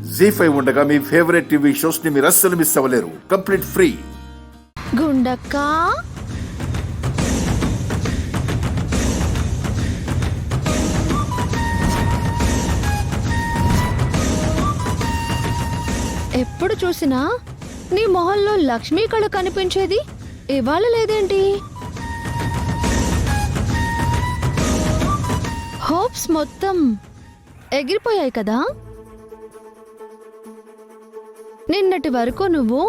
జీ5 ఉండగా మీ favourite TV shows ని మీరు అస్సలు మిస్ అవ్వలేరు. Complete free. గుండక్క ఎప్పుడు చూసినా నీ మొహంలో లక్ష్మీ కళ కనిపించేది, ఇవాళ లేదేంటి? హోప్స్ మొత్తం ఎగిరిపోయాయి కదా. నిన్నటి వరకు నువ్వు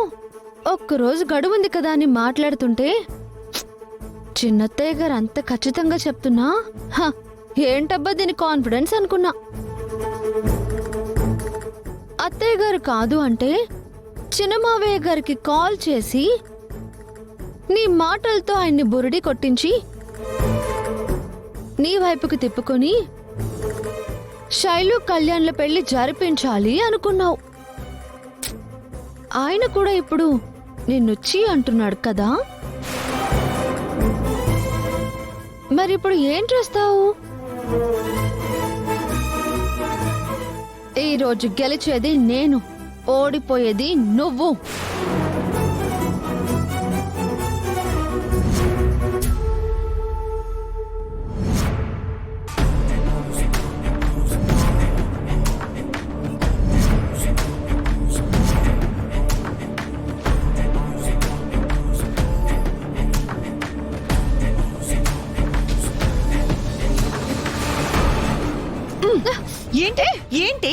ఒక్కరోజు గడువుంది కదా అని మాట్లాడుతుంటే చిన్నత్తయ్య గారు అంత ఖచ్చితంగా చెప్తున్నా ఏంటబ్బా దీని కాన్ఫిడెన్స్ అనుకున్నా. అత్తయ్య గారు కాదు అంటే చిన్నమావయ్య గారికి కాల్ చేసి నీ మాటలతో ఆయన్ని బురిడి కొట్టించి నీ వైపుకు తిప్పుకొని శైలు కళ్యాణ్ల పెళ్లి జరిపించాలి అనుకున్నావు. ఆయన కూడా ఇప్పుడు నిన్నుచ్చి అంటున్నాడు కదా, మరిప్పుడు ఏం చేస్తావు? ఈరోజు గెలిచేది నేను, ఓడిపోయేది నువ్వు. ఏంటి ఏంటి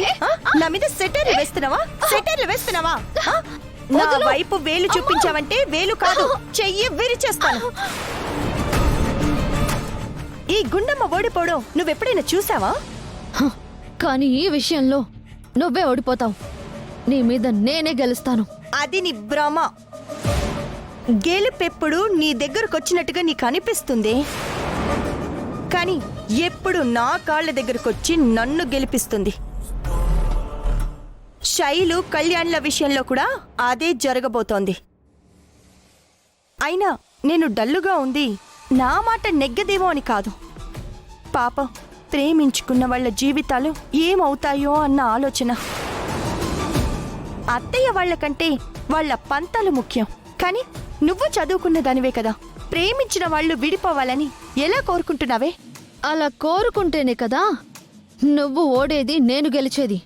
నా మీద సెటర్లు వేస్తున్నావా? నా వైపు వేలు చూపించావంటే వేలు కాదు చెయ్యి విరిచేస్తాను. ఈ గుండమ్మ ఓడిపోవడం నువ్వెప్పుడైనా చూసావా? కానీ ఈ విషయంలో నువ్వే ఓడిపోతావు. నీ మీద నేనే గెలుస్తాను. అది నీ భ్రమ. గెలుపెప్పుడు నీ దగ్గరకొచ్చినట్టుగా నీకు అనిపిస్తుంది, కానీ ఎప్పుడు నా కాళ్ళ దగ్గరకొచ్చి నన్ను గెలిపిస్తుంది. శైలు కళ్యాణ్ల విషయంలో కూడా అదే జరగబోతోంది. అయినా నేను డల్లుగా ఉంది నా మాట నెగ్గదేమో అని కాదు. పాపం ప్రేమించుకున్న వాళ్ళ జీవితాలు ఏమవుతాయో అన్న ఆలోచన. అత్తయ్య వాళ్ళకంటే వాళ్ళ పంతాలు ముఖ్యం. కానీ నువ్వు చదువుకున్న దానివే కదా, ప్రేమించిన వాళ్ళు విడిపోవాలని ఎలా కోరుకుంటున్నావే? అలా కోరుకుంటేనే కదా నువ్వు ఓడేది, నేను గెలిచేది.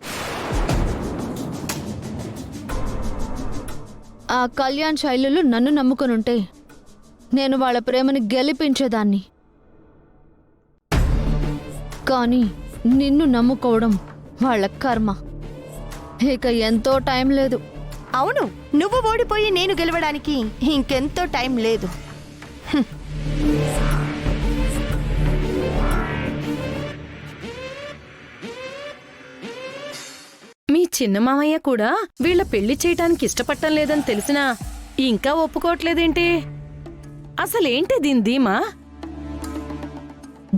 ఆ కళ్యాణ్ శైలులు నన్ను నమ్ముకునుంటే నేను వాళ్ళ ప్రేమని గెలిపించేదాన్ని. కానీ నిన్ను నమ్ముకోవడం వాళ్ళ కర్మ. ఇక ఎంతో టైం లేదు. అవును, నువ్వు ఓడిపోయి నేను గెలవడానికి ఇంకెంతో టైం లేదు. మీ చిన్న మామయ్య కూడా వీళ్ళ పెళ్లి చేయటానికి ఇష్టపడటం లేదని తెలిసినా ఇంకా ఒప్పుకోవట్లేదేంటి? అసలేంటి దీని ధీమా?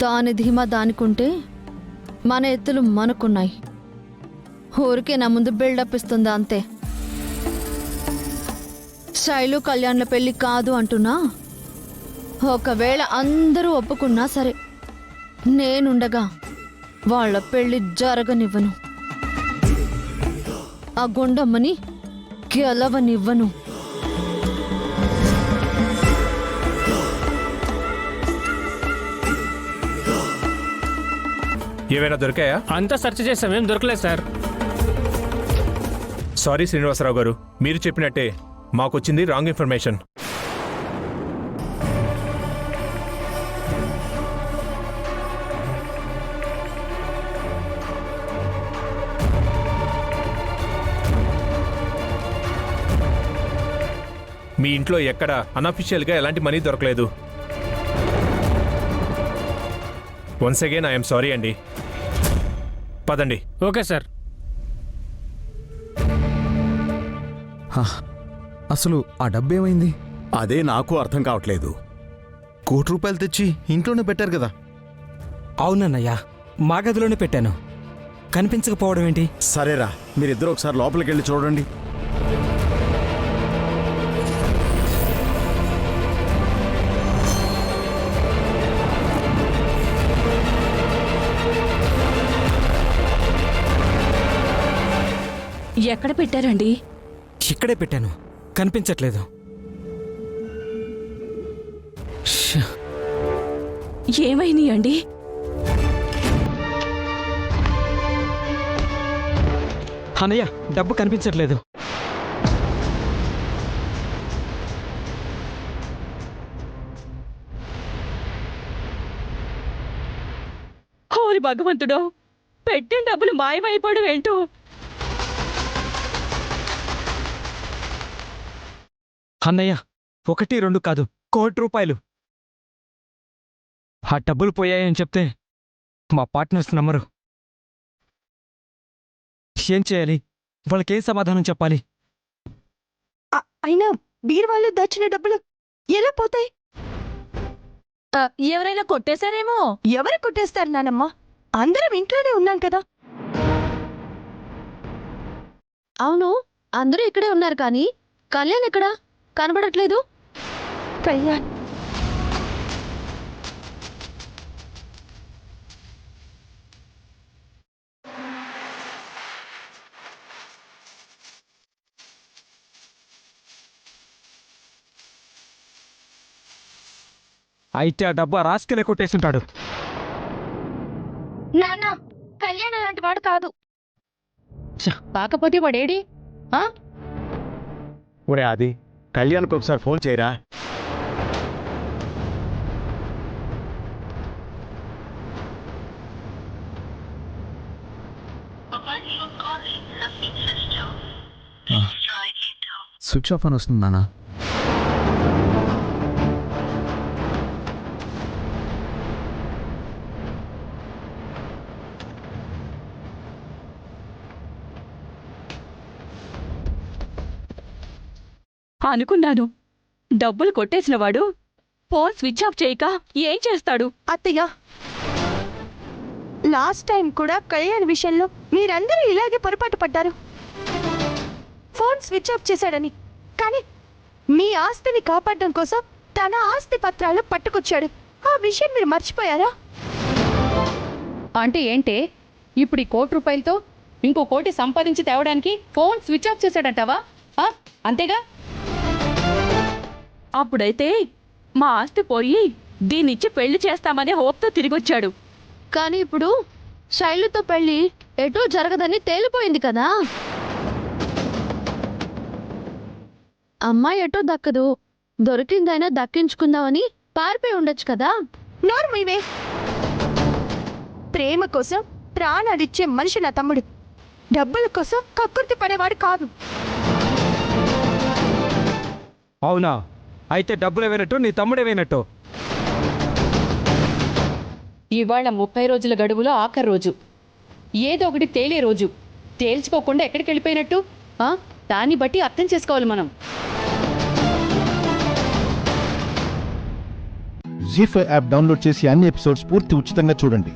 దాని ధీమా దానికుంటే మన ఎత్తులు మనకున్నాయి. ఊరికే నా ముందు బిల్డప్ ఇస్తుందా అంతే. శైలు కళ్యాణ్ల పెళ్లి కాదు అంటున్నా. ఒకవేళ అందరూ ఒప్పుకున్నా సరే, నేనుండగా వాళ్ళ పెళ్లి జరగనివ్వను. ఆ గుండమ్మని గెలవనివ్వను. ఏమైనా దొరికాయా? అంతా సెర్చ్ చేసాం, ఏం దొరకలేదు సార్. సారీ శ్రీనివాసరావు గారు, మీరు చెప్పినట్టే మాకొచ్చింది రాంగ్ ఇన్ఫర్మేషన్. మీ ఇంట్లో ఎక్కడ అన్అఫీషియల్గా ఎలాంటి మనీ దొరకలేదు. వన్స్ అగైన్ ఐఎమ్ సారీ అండి. పదండి. Okay sir. అసలు ఆ డబ్బేమైంది? అదే నాకు అర్థం కావట్లేదు. ₹1,00,00,000 తెచ్చి ఇంట్లోనే పెట్టారు కదా. అవునన్నయ్యా, మా గదిలోనే పెట్టాను. కనిపించకపోవడం ఏంటి? సరేరా, మీరిద్దరు ఒకసారి లోపలికి వెళ్ళి చూడండి. ఎక్కడ పెట్టారండి? ఇక్కడే పెట్టాను, కనిపించట్లేదు. ష్. ఏమైనాయండి? అన్నయ్య, డబ్బు కనిపించట్లేదు. ఓరి భగవంతుడో, పెట్టిన డబ్బులు మాయమైపోవడం ఏంటో. అన్నయ్య, 1, 2 కాదు, ₹1,00,00,000. ఆ డబ్బులు పోయాయని చెప్తే మా పార్ట్నర్స్ నమ్మరు. ఏం చేయాలి? వాళ్ళకేం సమాధానం చెప్పాలి? అయినా బీరువాళ్ళు దాచిన డబ్బులు ఎలా పోతాయి? ఎవరైనా కొట్టేశారేమో. ఎవరు కొట్టేస్తారు నానమ్మ? అందరం ఇంట్లోనే ఉన్నాం కదా. అవును, అందరూ ఇక్కడే ఉన్నారు కానీ కళ్యాణ్ ఎక్కడా కనబడట్లేదు. కళ్యాణ్ అయితే ఆ డబ్బు రాసుకెళ్ళి కొట్టేస్తుంటాడు. నాన్న, కళ్యాణ్ అలాంటి వాడు కాదు. కాకపోతే వాడేడి? ఒరే అది కళ్యాణ్కి ఒకసారి ఫోన్ చేయరా. స్విచ్ ఆఫ్ అని వస్తుంది నాన్న. అనుకున్నాను, డబ్బులు కొట్టేసిన వాడు ఫోన్ స్విచ్ ఆఫ్ చేయక ఏం చేస్తాడు? అత్తయ్య, లాస్ట్ టైం కూడా కళ్యాణ్ విషయంలో మీరందరూ ఇలాగే పొరపాటు పడ్డారు. ఫోన్ స్విచ్ ఆఫ్ చేశాడని. కానీ మీ ఆస్తిని కాపాడడం కోసం తన ఆస్తి పత్రాలు పట్టుకొచ్చాడు. ఆ విషయం మీరు మర్చిపోయారా? అంటే ఏంటే, ఇప్పుడు ఈ ₹1,00,00,000తో ఇంకో 1,00,00,000 సంపాదించి తేవడానికి ఫోన్ స్విచ్ ఆఫ్ చేశాడంటావా? అంతేగా? అప్పుడైతే మా ఆస్తి పోయి దీన్నిచ్చి పెళ్లి చేస్తామనే హోప్తో తిరిగొచ్చాడు. కానీ ఇప్పుడు శైలుతో పెళ్లి ఎటూ జరగదని తేలిపోయింది కదా. అమ్మాయి ఎటూ దక్కదు, దొరికిందైనా దక్కించుకుందామని పారిపోయి ఉండొచ్చు కదా. నోర్మీవే. ప్రేమ కోసం ప్రాణాలిచ్చే మనిషి నా తమ్ముడు. డబ్బుల కోసం కక్కుర్తి పడేవాడు కాదు. అవునా? అయితే డబ్బులు ఏమైనట్టు, నీ తమ్ముడు ఏమైనట్టు? ఇవాళ 30 రోజుల గడువులో ఆఖరి రోజు. ఏదో ఒకటి తేలే రోజు. తేల్చుకోకుండా ఎక్కడికి వెళ్ళిపోయినట్టు? దాన్ని బట్టి అర్థం చేసుకోవాలి మనం. జీ5 యాప్ డౌన్లోడ్ చేసి అన్ని ఎపిసోడ్స్ పూర్తి ఉచితంగా చూడండి.